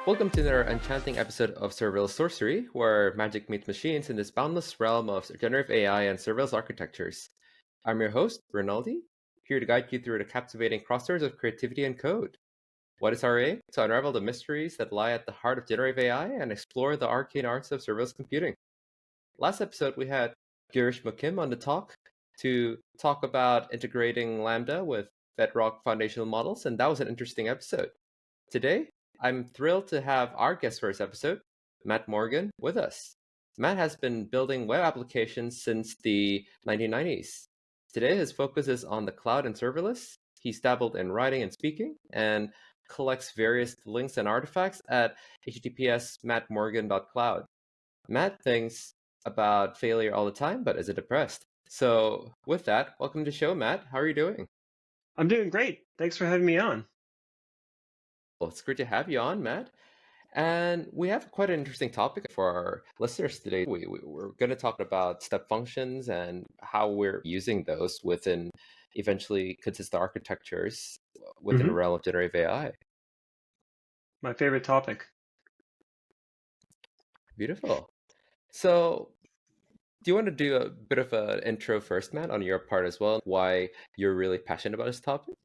Welcome to another enchanting episode of Serverless Sorcery, where magic meets machines in this boundless realm of generative AI and serverless architectures. I'm your host, Rinaldi, here to guide you through the captivating crossroads of creativity and code. What is our aim? To unravel the mysteries that lie at the heart of generative AI and explore the arcane arts of serverless computing. Last episode, we had Girish Mukim on the talk to talk about integrating Lambda with Bedrock foundational models, and that was an interesting episode. Today, I'm thrilled to have our guest for this episode, Matt Morgan, with us. Matt has been building web applications since the 1990s. Today, his focus is on the cloud and serverless. He's dabbled in writing and speaking and collects various links and artifacts at https://mattmorgan.cloud. Matt thinks about failure all the time, but isn't depressed. So with that, welcome to the show, Matt. How are you doing? I'm doing great. Thanks for having me on. Well, it's great to have you on, Matt. And we have quite an interesting topic for our listeners today. We're going to talk about step functions and how we're using those within eventually consistent architectures within the realm of generative AI. My favorite topic. Beautiful. So do you want to do a bit of an intro first, Matt, on your part as well, why you're really passionate about this topic?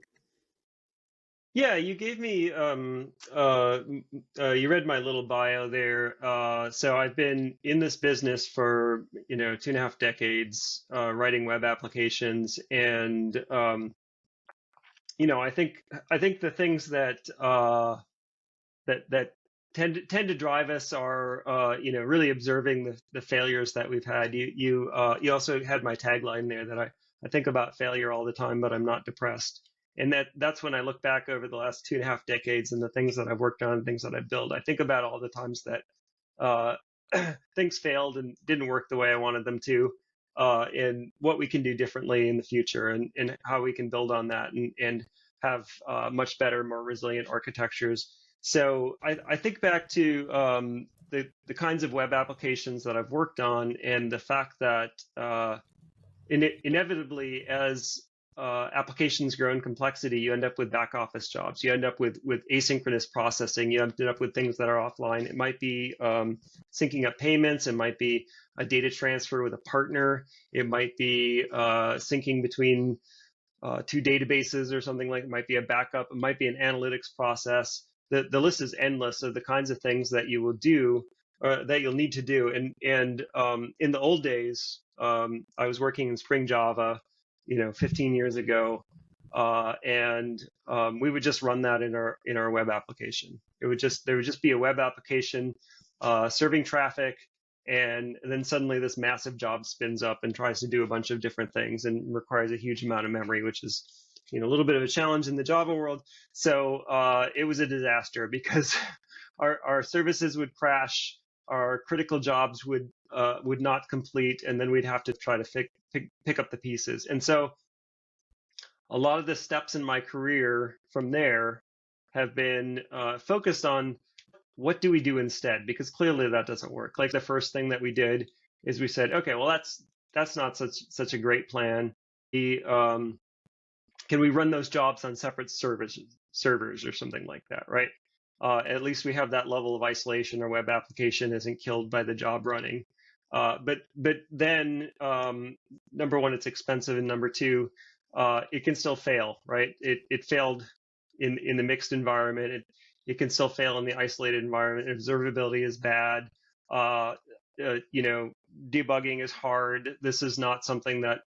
Yeah, you gave me, you read my little bio there. So I've been in this business for, 2.5 decades, writing web applications. And, I think the things that tend to drive us are, really observing the failures that we've had. You also had my tagline there that I think about failure all the time, but I'm not depressed. And that's when I look back over the last 2.5 decades and the things that I've worked on, things that I've built. I think about all the times that things failed and didn't work the way I wanted them to, and what we can do differently in the future, and how we can build on that and have much better, more resilient architectures. So I think back to the kinds of web applications that I've worked on, and the fact that inevitably, as applications grow in complexity, you end up with back office jobs. You end up with asynchronous processing. You end up with things that are offline. It might be syncing up payments. It might be a data transfer with a partner. It might be syncing between two databases or something like it. Might be a backup. It might be an analytics process. The list is endless of the kinds of things that you will do, or that you'll need to do. And in the old days, I was working in Spring Java, 15 years ago, and we would just run that in our web application. There would just be a web application serving traffic, and then suddenly this massive job spins up and tries to do a bunch of different things and requires a huge amount of memory, which is a little bit of a challenge in the Java world. So it was a disaster because our services would crash, our critical jobs would not complete, and then we'd have to try to pick up the pieces. And so a lot of the steps in my career from there have been focused on what do we do instead, because clearly that doesn't work. Like the first thing that we did is we said, okay, well that's not such a great plan. Can we run those jobs on separate servers or something like that, right? At least we have that level of isolation. Our web application isn't killed by the job running. But then, number one, it's expensive, and number two, it can still fail, right? It failed in the mixed environment. It can still fail in the isolated environment. Observability is bad. Debugging is hard. This is not something that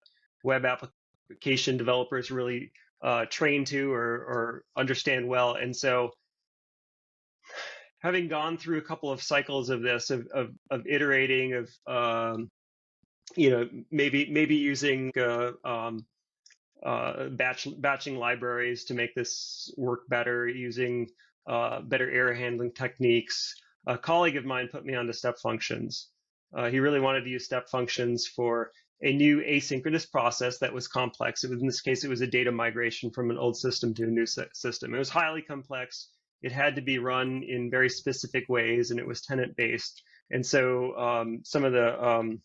web application developers really train to or understand well. And so, having gone through a couple of cycles of this, of iterating, of maybe using batching libraries to make this work better, using better error handling techniques. A colleague of mine put me onto step functions. He really wanted to use step functions for a new asynchronous process that was complex. In this case, it was a data migration from an old system to a new system. It was highly complex. it had to be run in very specific ways, and it was tenant based. And so some of the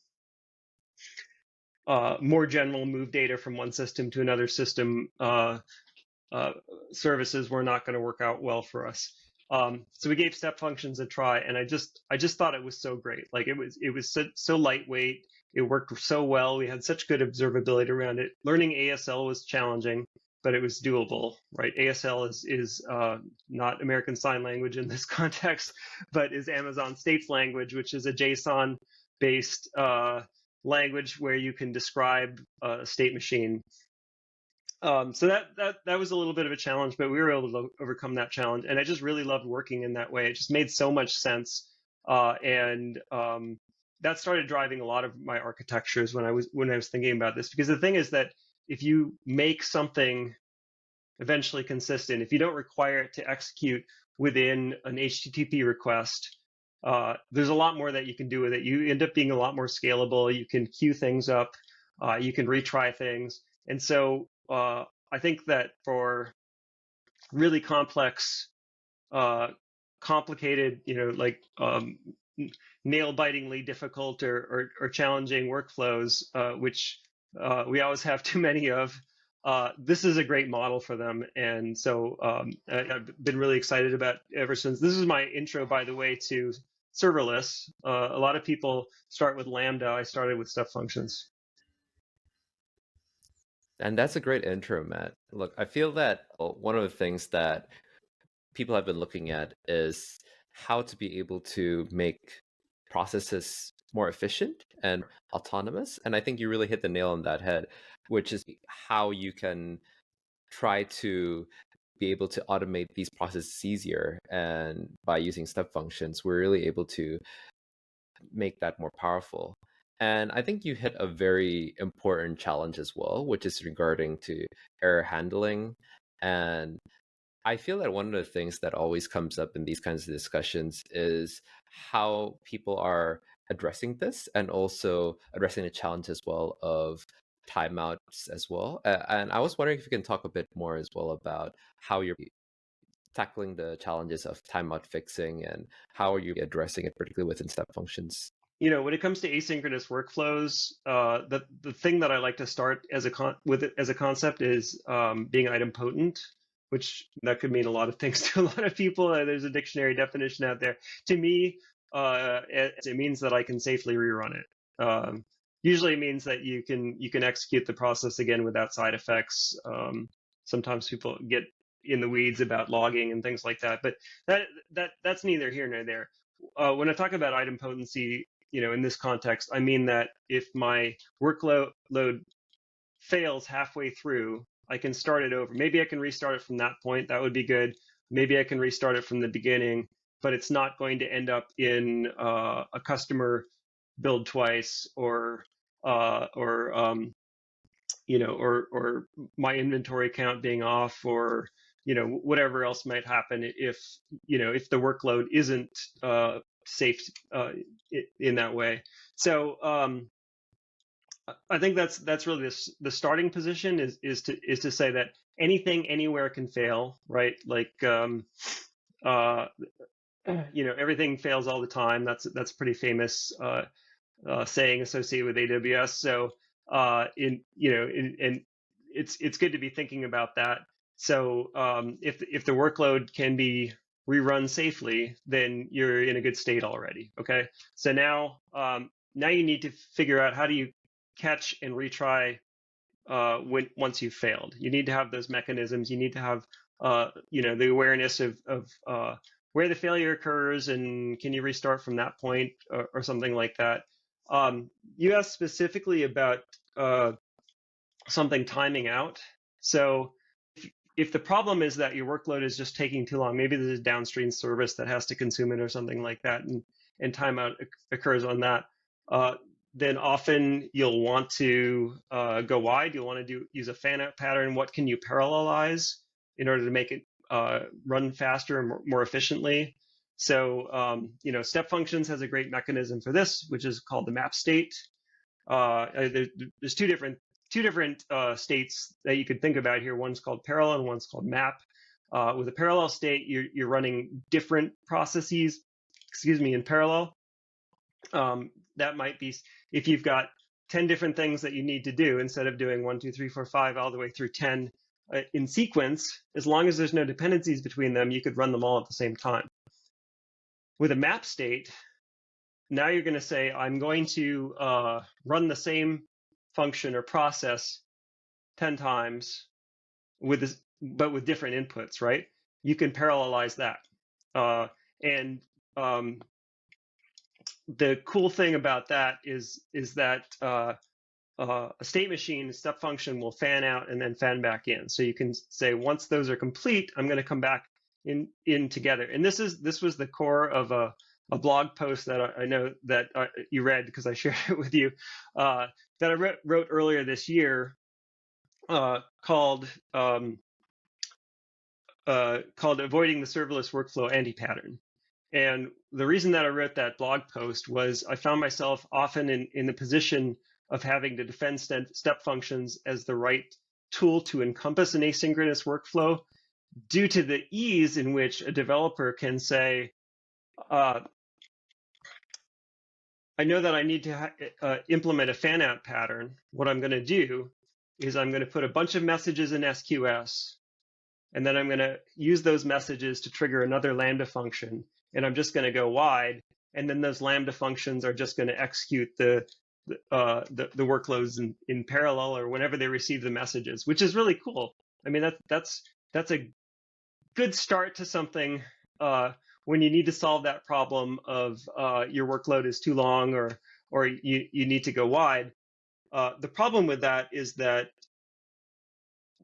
more general move data from one system to another system uh, services were not going to work out well for us. So we gave step functions a try, and I just thought it was so great. Like it was so lightweight. It worked so well. We had such good observability around it. Learning ASL was challenging, but it was doable, right? ASL is not American Sign Language in this context, but is Amazon States Language, which is a JSON based language where you can describe a state machine. So that was a little bit of a challenge, but we were able to overcome that challenge, and I just really loved working in that way. It just made so much sense, and that started driving a lot of my architectures when I was thinking about this. Because the thing is that if you make something eventually consistent, if you don't require it to execute within an HTTP request, there's a lot more that you can do with it. You end up being a lot more scalable. You can queue things up. You can retry things. And so I think that for really complex, complicated, like nail-bitingly difficult or challenging workflows, which we always have too many of, this is a great model for them. And so I've been really excited about it ever since. This is my intro, by the way, to serverless. A lot of people start with Lambda. I started with step functions. And that's a great intro, Matt. Look, I feel that one of the things that people have been looking at is how to be able to make processes more efficient and autonomous. And I think you really hit the nail on that head, which is how you can try to be able to automate these processes easier. And by using step functions, we're really able to make that more powerful. And I think you hit a very important challenge as well, which is regarding to error handling. And I feel that one of the things that always comes up in these kinds of discussions is how people are addressing this and also addressing the challenge as well of timeouts as well. And I was wondering if you can talk a bit more as well about how you're tackling the challenges of timeout fixing and how are you addressing it, particularly within step functions. When it comes to asynchronous workflows, the thing that I like to start with it as a concept is being idempotent, which that could mean a lot of things to a lot of people. There's a dictionary definition out there. To me, it means that I can safely rerun it. Usually, it means that you can execute the process again without side effects. Sometimes people get in the weeds about logging and things like that, but that's neither here nor there. When I talk about idempotency, in this context, I mean that if my workload fails halfway through, I can start it over. Maybe I can restart it from that point. That would be good. Maybe I can restart it from the beginning, but it's not going to end up in a customer build twice or my inventory count being off or whatever else might happen if the workload isn't safe in that way. So I think that's really the starting position is to say that anything anywhere can fail, right? Like everything fails all the time. That's a pretty famous saying associated with AWS. So and it's good to be thinking about that. So if the workload can be rerun safely, then you're in a good state already. Okay. So now you need to figure out how do you catch and retry once you've failed. You need to have those mechanisms. You need to have the awareness of where the failure occurs and can you restart from that point or something like that. You asked specifically about something timing out. So if the problem is that your workload is just taking too long, maybe there's a downstream service that has to consume it or something like that, and timeout occurs on that, then often you'll want to go wide. You'll want to use a fan-out pattern. What can you parallelize in order to make it run faster and more efficiently? So, step functions has a great mechanism for this, which is called the map state. There's two different states that you could think about here. One's called parallel and one's called map. With a parallel state, you're running different processes, in parallel. That might be if you've got 10 different things that you need to do, instead of doing 1, 2, 3, 4, 5 all the way through 10 in sequence, as long as there's no dependencies between them, you could run them all at the same time. With a map state, now you're going to say, I'm going to run the same function or process 10 times but with different inputs, right? You can parallelize that. And the cool thing about that is that a state machine, a step function, will fan out and then fan back in. So you can say, once those are complete, I'm going to come back in together. And this was the core of a blog post that I know that you read, because I shared it with you, that I wrote earlier this year, called Avoiding the Serverless Workflow Anti-Pattern. And the reason that I wrote that blog post was I found myself often in the position of having to defend step functions as the right tool to encompass an asynchronous workflow, due to the ease in which a developer can say, I know that I need to implement a fan-out pattern. What I'm going to do is I'm going to put a bunch of messages in SQS, and then I'm going to use those messages to trigger another Lambda function, and I'm just going to go wide, and then those Lambda functions are just going to execute the workloads in parallel, or whenever they receive the messages, which is really cool. I mean, that's a good start to something when you need to solve that problem of your workload is too long, or you need to go wide. The problem with that is that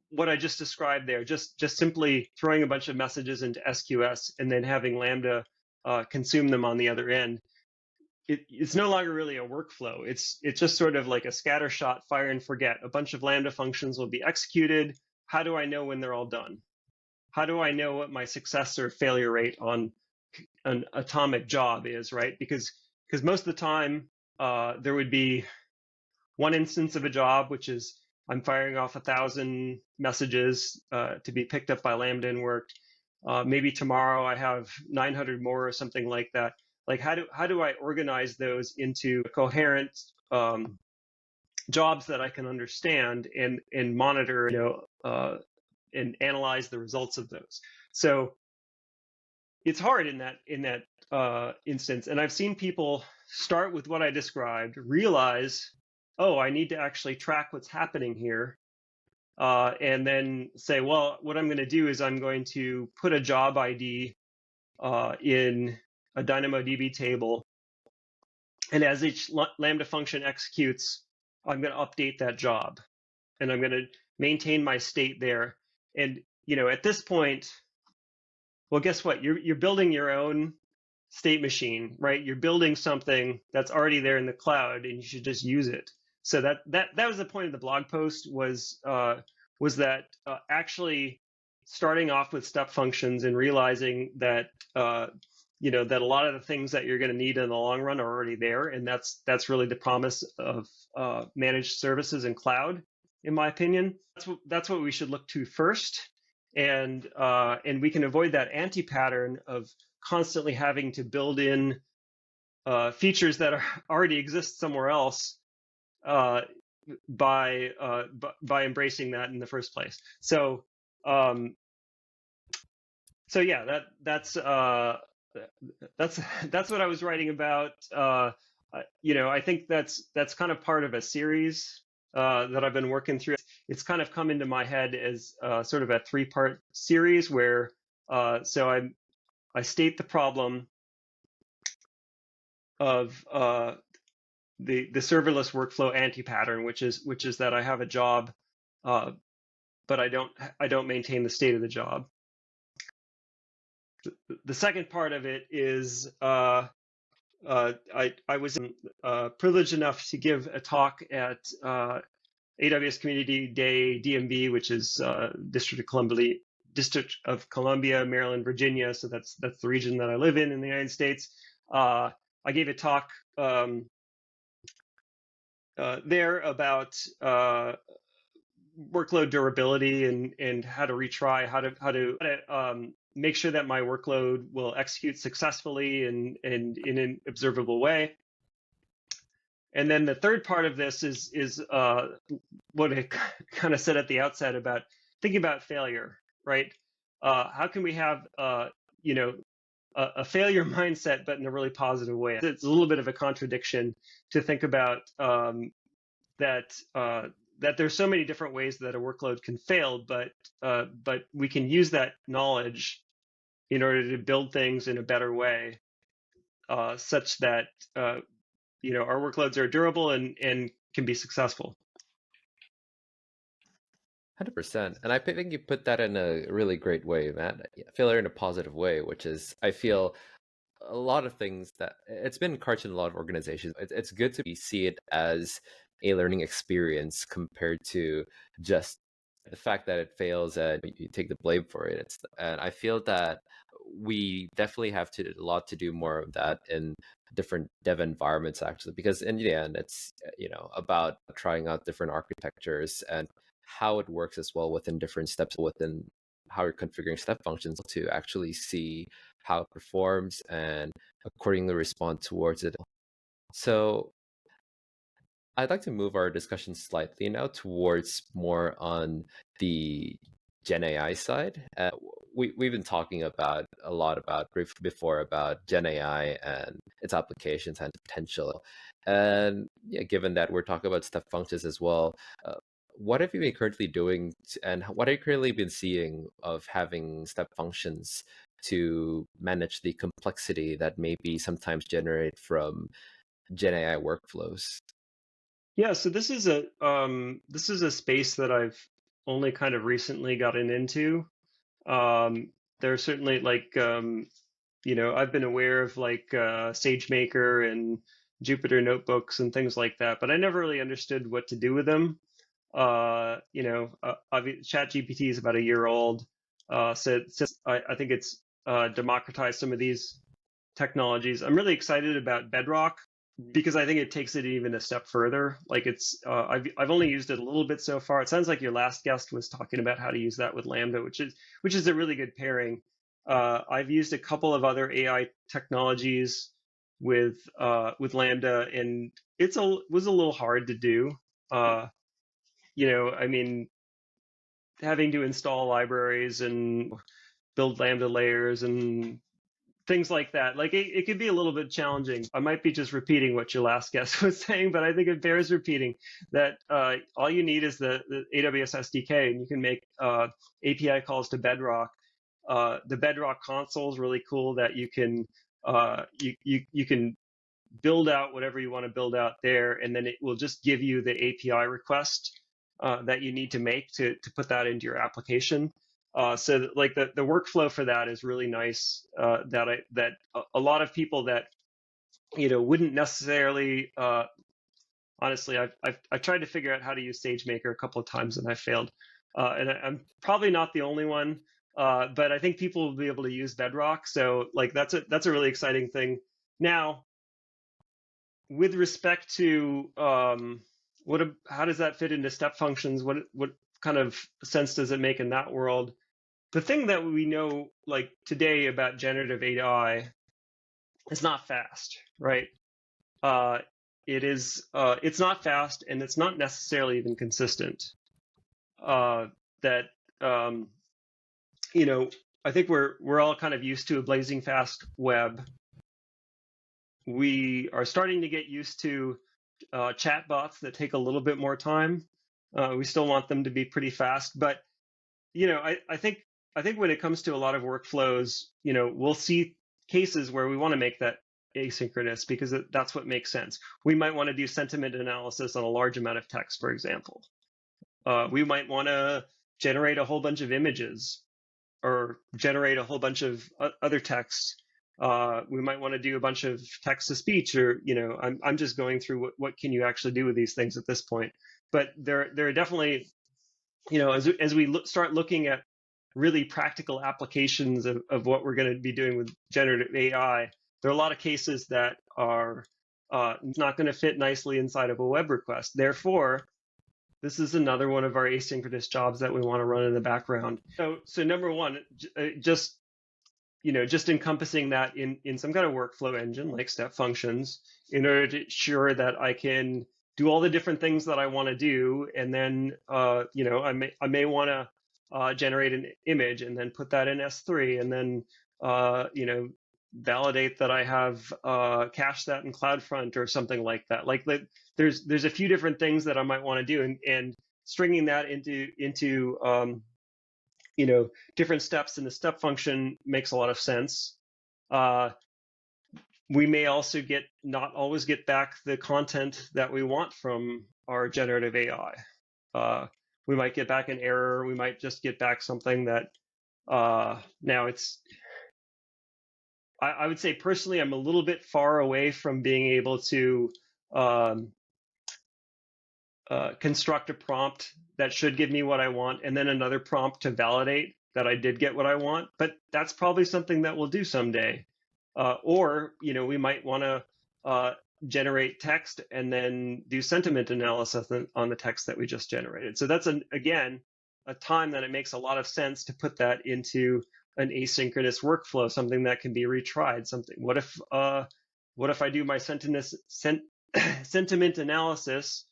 what I just described there, just simply throwing a bunch of messages into SQS and then having Lambda consume them on the other end, it's no longer really a workflow. It's just sort of like a scattershot, fire and forget. A bunch of Lambda functions will be executed. How do I know when they're all done? How do I know what my success or failure rate on an atomic job is, right? Because most of the time there would be one instance of a job, which is I'm firing off 1,000 messages to be picked up by Lambda and worked. Maybe tomorrow I have 900 more or something like that. Like how do I organize those into coherent jobs that I can understand and monitor, and analyze the results of those. So it's hard in that instance. And I've seen people start with what I described, realize, oh, I need to actually track what's happening here, and then say, well, what I'm going to do is I'm going to put a job ID in a DynamoDB table, and as each Lambda function executes, I'm going to update that job, and I'm going to maintain my state there. And at this point, well, guess what? You're building your own state machine, right? You're building something that's already there in the cloud, and you should just use it. So that was the point of the blog post, was that actually starting off with step functions and realizing that that a lot of the things that you're going to need in the long run are already there, and that's really the promise of managed services and cloud, in my opinion. That's what we should look to first, and we can avoid that anti-pattern of constantly having to build in features that already exist somewhere else by embracing that in the first place. So yeah, that's what I was writing about. I think that's kind of part of a series that I've been working through. It's kind of come into my head as sort of a 3-part series where so I state the problem of the serverless workflow anti-pattern, which is that I have a job, but I don't maintain the state of the job. The second part of it is I was privileged enough to give a talk at AWS Community Day DMV, which is District of Columbia, Maryland, Virginia. So that's the region that I live in the United States. I gave a talk there about workload durability and how to retry, how to make sure that my workload will execute successfully and in an observable way. And then the third part of this is what I kind of said at the outset about thinking about failure, right? How can we have you know a failure mindset, but in a really positive way? It's a little bit of a contradiction to think about that that there's so many different ways that a workload can fail, but we can use that knowledge in order to build things in a better way, such that our workloads are durable and can be successful. 100%. And I think you put that in a really great way, Matt. Failure in a positive way, which is, I feel, a lot of things that it's been encouraged in a lot of organizations. It's good to see it as a learning experience compared to just the fact that it fails and you take the blame for it. And I feel that we definitely have a lot to do more of that in different dev environments, actually, because in the end, it's about trying out different architectures and how it works as well within different steps within how you're configuring step functions to actually see how it performs and accordingly respond towards it. So I'd like to move our discussion slightly now towards more on the Gen AI side. We've been talking a lot about briefly before about Gen AI and its applications and potential. And yeah, given that we're talking about step functions as well, what have you been currently doing and what have you currently been seeing of having step functions to manage the complexity that may be sometimes generated from Gen AI workflows? Yeah, so this is a space that I've only kind of recently gotten into. There's certainly I've been aware of SageMaker and Jupyter notebooks and things like that, but I never really understood what to do with them. ChatGPT is about a year old, so I think it's democratized some of these technologies. I'm really excited about Bedrock because I think it takes it even a step further. I've only used it a little bit so far. It sounds like your last guest was talking about how to use that with Lambda, which is a really good pairing. I've used a couple of other AI technologies with Lambda, and was a little hard to do. I mean, having to install libraries and build Lambda layers and things like that. It could be a little bit challenging. I might be just repeating what your last guest was saying, but I think it bears repeating that all you need is the AWS SDK, and you can make API calls to Bedrock. The Bedrock console is really cool that you can you can build out whatever you want to build out there, and then it will just give you the API request that you need to make to put that into your application. So the workflow for that is really nice. That a lot of people that wouldn't necessarily. Honestly, I've tried to figure out how to use SageMaker a couple of times and I failed. And I'm probably not the only one, but I think people will be able to use Bedrock. So that's a really exciting thing. Now, with respect to how does that fit into step functions? What kind of sense does it make in that world? The thing that we know today about generative AI is not fast, right? It's not fast, and it's not necessarily even consistent. That I think we're all kind of used to a blazing fast web. We are starting to get used to chatbots that take a little bit more time. We still want them to be pretty fast, but I think when it comes to a lot of workflows, we'll see cases where we want to make that asynchronous because that's what makes sense. We might want to do sentiment analysis on a large amount of text, for example. We might want to generate a whole bunch of images or generate a whole bunch of other text. We might want to do a bunch of text to speech, or I'm just going through what can you actually do with these things at this point. But there are definitely, as we start looking at really practical applications of what we're going to be doing with generative AI, there are a lot of cases that are not going to fit nicely inside of a web request. Therefore, this is another one of our asynchronous jobs that we want to run in the background. So number one, just just encompassing that in some kind of workflow engine like step functions in order to ensure that I can do all the different things that I want to do, and then I may want to generate an image and then put that in S3, and then validate that I have cached that in CloudFront or something like that. There's a few different things that I might want to do, and stringing that into different steps in the step function makes a lot of sense. We may also not always get back the content that we want from our generative AI. We might get back an error. We might just get back something that now it's. I would say personally, I'm a little bit far away from being able to construct a prompt that should give me what I want, and then another prompt to validate that I did get what I want. But that's probably something that we'll do someday. Or we might want to generate text and then do sentiment analysis on the text that we just generated. So that's again a time that it makes a lot of sense to put that into an asynchronous workflow, something that can be retried. What if I do my sentiment analysis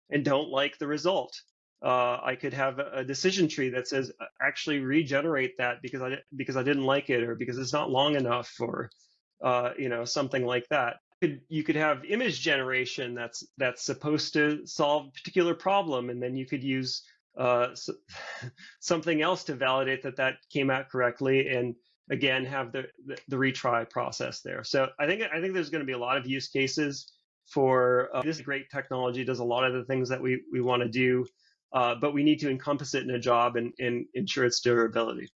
and don't like the result? I could have a decision tree that says actually regenerate that because I didn't like it, or because it's not long enough, or something like that. You could have image generation that's supposed to solve a particular problem, and then you could use something else to validate that came out correctly, and again have the retry process there. So I think there's going to be a lot of use cases for this great technology. Does a lot of the things that we want to do, but we need to encompass it in a job and ensure its durability.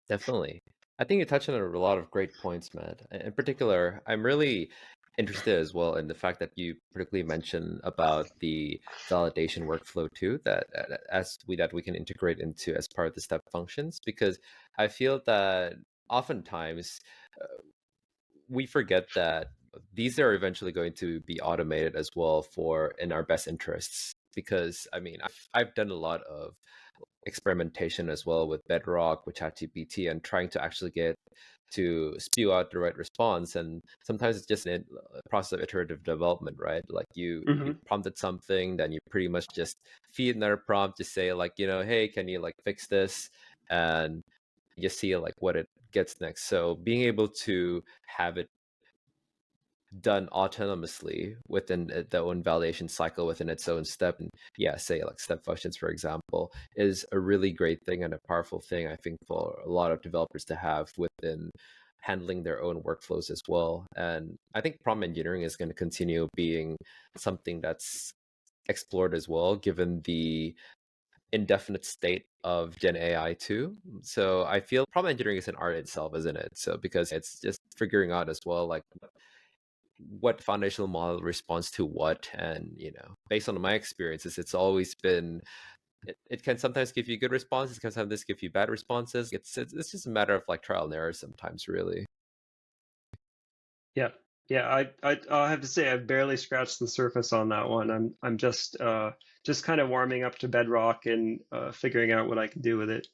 Definitely. I think you touched on a lot of great points, Matt. In particular, I'm really interested as well in the fact that you particularly mentioned about the validation workflow too, that we can integrate into as part of the step functions, because I feel that oftentimes we forget that these are eventually going to be automated as well for in our best interests. Because I mean, I've done a lot of experimentation as well with Bedrock, with ChatGPT, and trying to actually get to spew out the right response. And sometimes it's just a process of iterative development, right? Like you prompted something, then you pretty much just feed another prompt to say like, hey, can you like fix this? And you see like what it gets next. So being able to have it done autonomously within the own validation cycle within its own step, and say like step functions, for example, is a really great thing and a powerful thing, I think, for a lot of developers to have within handling their own workflows as well. And I think prompt engineering is going to continue being something that's explored as well, given the indefinite state of Gen AI too. So I feel prompt engineering is an art itself, isn't it? So because it's just figuring out as well, like what foundational model responds to what. And based on my experiences, it's always been it can sometimes give you good responses, it can sometimes give you bad responses. It's just a matter of like trial and error sometimes, really. Yeah. I have to say I've barely scratched the surface on that one. I'm just kind of warming up to Bedrock and figuring out what I can do with it.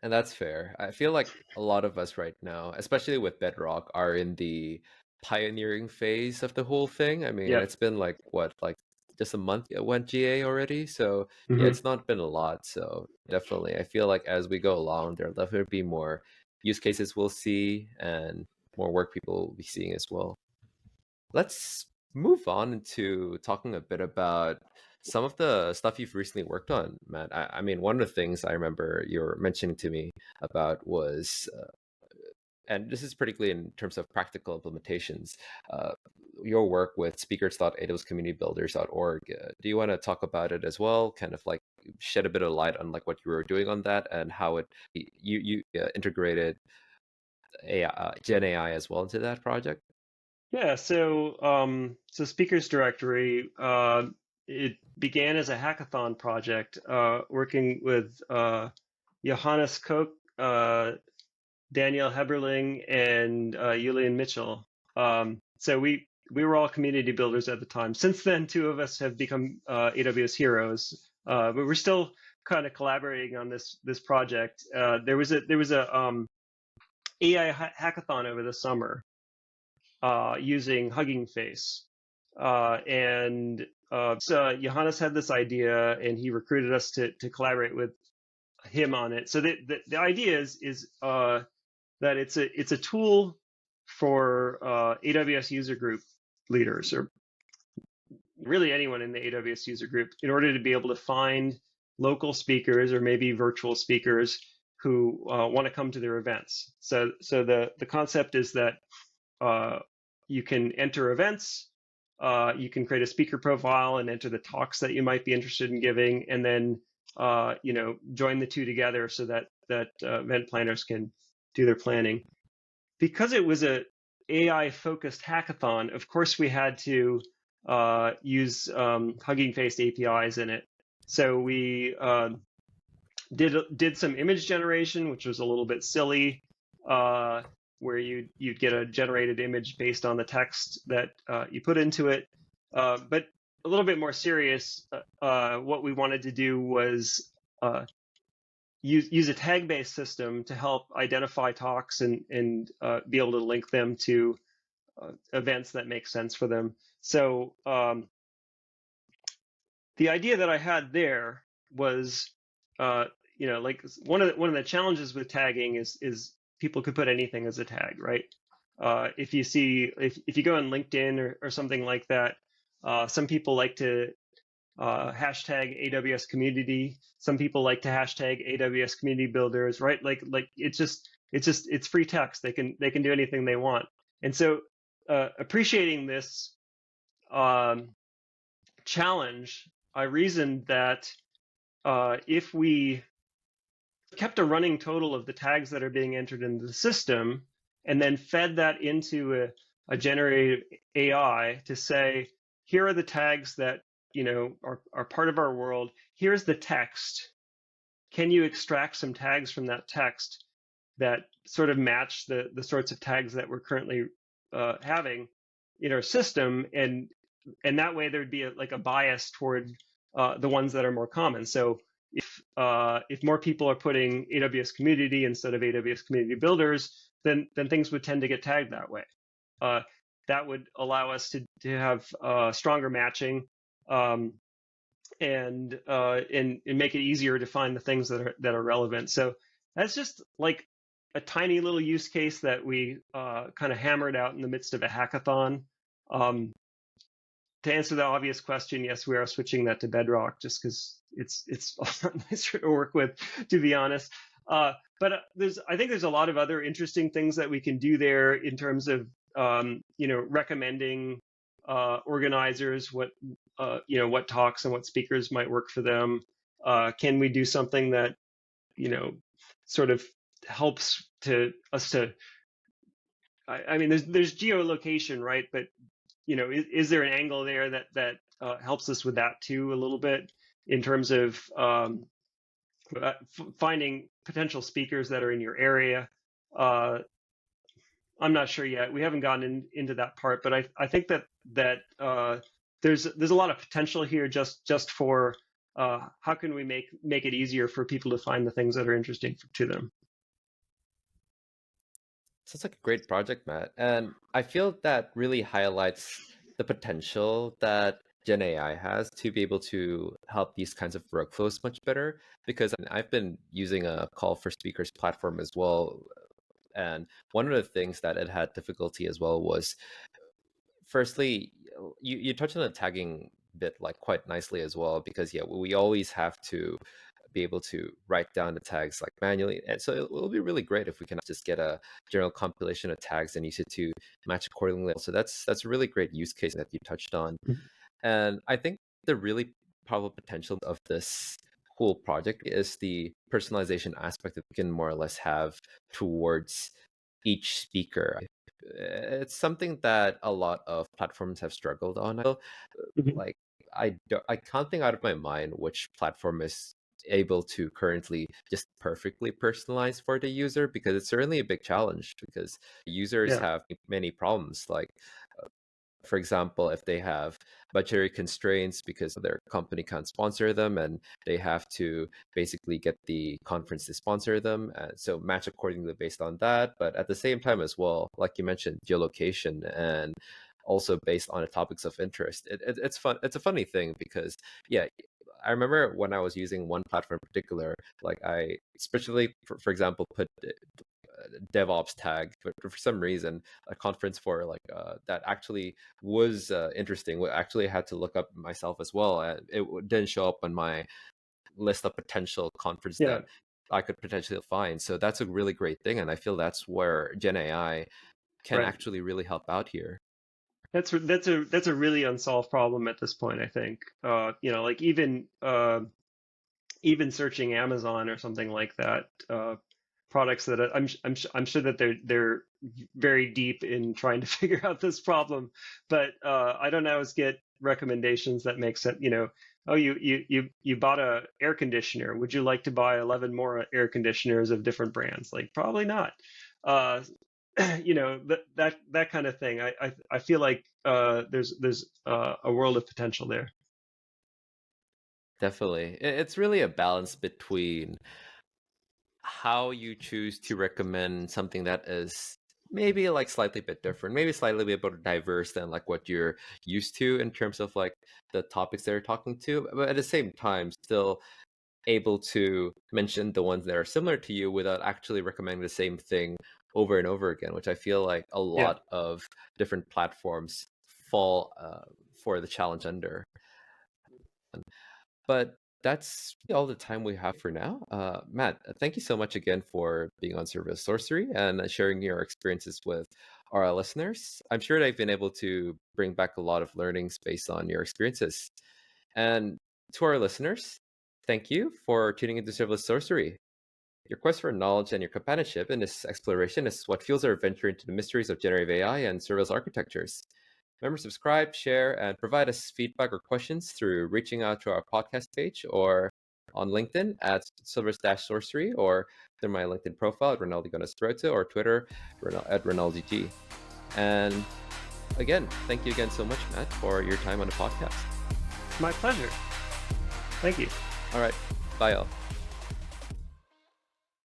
And that's fair. I feel like a lot of us right now, especially with Bedrock, are in the pioneering phase of the whole thing. I mean, Yeah. it's been like just a month it went GA already. So yeah, Mm-hmm. it's not been a lot. So definitely, I feel like as we go along, there'll definitely be more use cases we'll see and more work people will be seeing as well. Let's move on into talking a bit about some of the stuff you've recently worked on, Matt. I mean, one of the things I remember you were mentioning to me about was, and this is particularly in terms of practical implementations, uh, your work with speakers.atoscommunitybuilders.org. Do you want to talk about it as well? Kind of like shed a bit of light on like what you were doing on that and how you integrated Gen AI as well into that project? Yeah. So Speakers Directory, it began as a hackathon project, working with Johannes Koch, Daniel Heberling, and Julian Mitchell. So we were all community builders at the time. Since then, two of us have become AWS heroes, but we're still kind of collaborating on this project. There was a AI hackathon over the summer using Hugging Face, and so Johannes had this idea, and he recruited us to collaborate with him on it. So the idea is that it's a tool for AWS user group leaders, or really anyone in the AWS user group, in order to be able to find local speakers or maybe virtual speakers who want to come to their events. So the concept is that you can enter events, you can create a speaker profile and enter the talks that you might be interested in giving, and then join the two together so that event planners can do their planning. Because it was a AI focused hackathon, of course we had to use Hugging Face APIs in it. So we did some image generation, which was a little bit silly, where you'd get a generated image based on the text that you put into it. But a little bit more serious, what we wanted to do was use a tag-based system to help identify talks and be able to link them to events that make sense for them. So the idea that I had there was, like one of the challenges with tagging is people could put anything as a tag, right? If you go on LinkedIn or something like that, some people like to hashtag AWS community. Some people like to hashtag AWS community builders, right? Like it's free text. They can do anything they want. And so appreciating this challenge, I reasoned that if we kept a running total of the tags that are being entered into the system and then fed that into a generative AI to say, here are the tags that are part of our world. Here's the text. Can you extract some tags from that text that sort of match the sorts of tags that we're currently having in our system? And that way there'd be a bias toward the ones that are more common. So if more people are putting AWS community instead of AWS community builders, then things would tend to get tagged that way. That would allow us to have stronger matching, and make it easier to find the things that are relevant. So that's just like a tiny little use case that we kind of hammered out in the midst of a hackathon. To answer the obvious question, yes, we are switching that to Bedrock just because it's a lot nicer to work with, to be honest. But I think there's a lot of other interesting things that we can do there in terms of recommending organizers what talks and what speakers might work for them. Can we do something that sort of helps us to I mean, there's geolocation, right? But is there an angle there that helps us with that too a little bit in terms of finding potential speakers that are in your area? I'm not sure yet. We haven't gotten into that part, but I think that there's a lot of potential here just for how can we make it easier for people to find the things that are interesting to them. Sounds like a great project, Matt. And I feel that really highlights the potential that GenAI has to be able to help these kinds of workflows much better. Because I've been using a call for speakers platform as well. And one of the things that it had difficulty as well was, firstly, you touched on the tagging bit like quite nicely as well, because we always have to be able to write down the tags like manually. And so it'll be really great if we can just get a general compilation of tags and use it to match accordingly. So that's a really great use case that you touched on. And I think the really powerful potential of this whole project is the personalization aspect that we can more or less have towards each speaker. It's something that a lot of platforms have struggled on. Like I can't think out of my mind which platform is able to currently just perfectly personalize for the user, because it's certainly a big challenge because users Yeah. have many problems. Like For example, if they have budgetary constraints because their company can't sponsor them and they have to basically get the conference to sponsor them. So match accordingly based on that. But at the same time as well, like you mentioned, geolocation and also based on the topics of interest. It's fun. It's a funny thing because, yeah, I remember when I was using one platform in particular, like I especially, for example, put DevOps tag, but for some reason, a conference for like that actually was interesting. We actually had to look up myself as well. Didn't show up on my list of potential conference Yeah, that I could potentially find. So that's a really great thing, and I feel that's where Gen AI can right. actually really help out here. That's a really unsolved problem at this point, I think. Like even searching Amazon or something like that, products that I'm sure that they're very deep in trying to figure out this problem, but I don't always get recommendations that make sense. Oh, you bought a air conditioner. Would you like to buy 11 more air conditioners of different brands? Like probably not. Uh, that kind of thing. I feel like there's a world of potential there. Definitely, it's really a balance between how you choose to recommend something that is maybe like slightly bit different, maybe slightly bit more diverse than like what you're used to in terms of like the topics they're talking to, but at the same time still able to mention the ones that are similar to you without actually recommending the same thing over and over again, which I feel like a Yeah. lot of different platforms fall for the challenge under. But that's all the time we have for now. Matt, thank you so much again for being on Service Sorcery and sharing your experiences with our listeners. I'm sure they've been able to bring back a lot of learnings based on your experiences. And to our listeners, thank you for tuning into Serverless Sorcery. Your quest for knowledge and your companionship in this exploration is what fuels our adventure into the mysteries of generative AI and serverless architectures. Remember, subscribe, share, and provide us feedback or questions through reaching out to our podcast page or on LinkedIn at Silvers-Sorcery or through my LinkedIn profile at Rinaldi Gonestroto or Twitter at RinaldiG. And again, thank you again so much, Matt, for your time on the podcast. My pleasure. Thank you. All right. Bye, all.